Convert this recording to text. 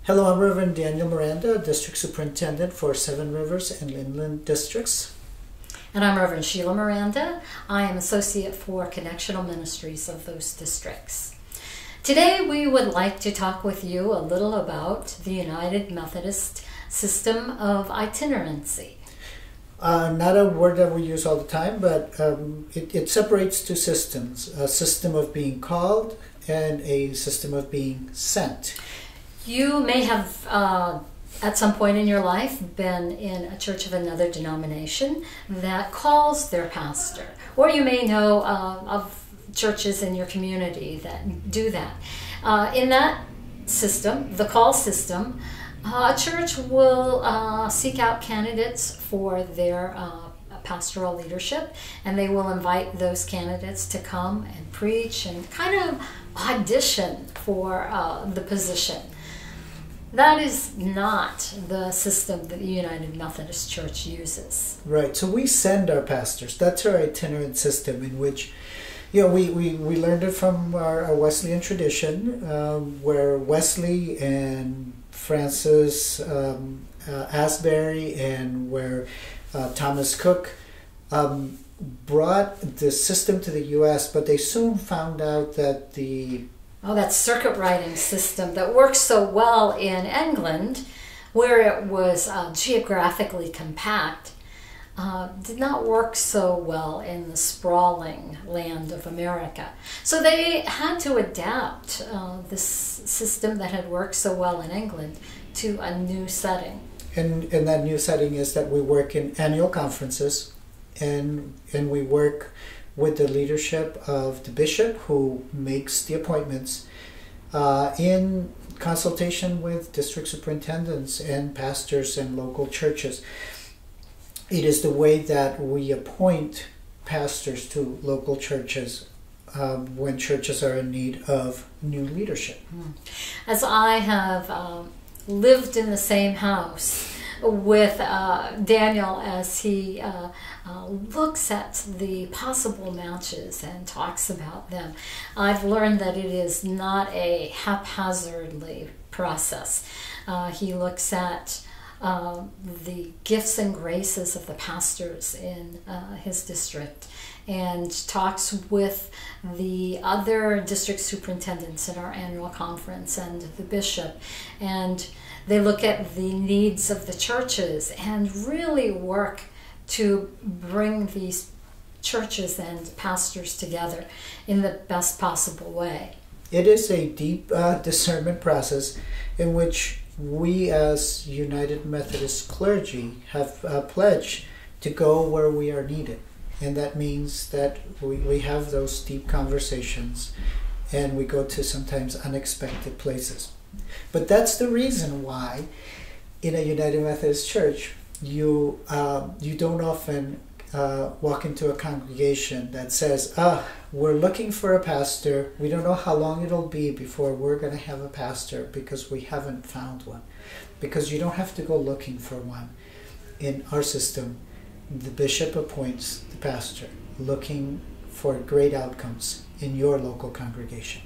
Hello, I'm Reverend Daniel Miranda, District Superintendent for Seven Rivers and Inland Districts. And I'm Reverend Sheila Miranda. I am Associate for Connectional Ministries of those districts. Today we would like to talk with you a little about the United Methodist system of itinerancy. Not a word that we use all the time, but it separates two systems, a system of being called and a system of being sent. You may have, at some point in your life, been in a church of another denomination that calls their pastor. Or you may know of churches in your community that do that. In that system, the call system, a church will seek out candidates for their pastoral leadership, and they will invite those candidates to come and preach and kind of audition for the position. That is not the system that the United Methodist Church uses. Right, so we send our pastors. That's our itinerant system in which, we learned it from our Wesleyan tradition, where Wesley and Francis Asbury and where Thomas Cook brought the system to the U.S., but they soon found out that that circuit riding system that works so well in England, where it was geographically compact, did not work so well in the sprawling land of America. So they had to adapt this system that had worked so well in England to a new setting. And that new setting is that we work in annual conferences, and we work with the leadership of the bishop who makes the appointments in consultation with district superintendents and pastors and local churches. It is the way that we appoint pastors to local churches when churches are in need of new leadership. As I have lived in the same house with Daniel as he looks at the possible matches and talks about them, I've learned that it is not a haphazardly process. He looks at the gifts and graces of the pastors in his district and talks with the other district superintendents in our annual conference and the bishop, and they look at the needs of the churches and really work to bring these churches and pastors together in the best possible way. It is a deep discernment process in which we as United Methodist clergy have pledged to go where we are needed. And that means that we have those deep conversations and we go to sometimes unexpected places. But that's the reason why in a United Methodist church you don't often walk into a congregation that says, we're looking for a pastor. We don't know how long it'll be before we're going to have a pastor because we haven't found one. Because you don't have to go looking for one. In our system, the bishop appoints the pastor looking for great outcomes in your local congregation.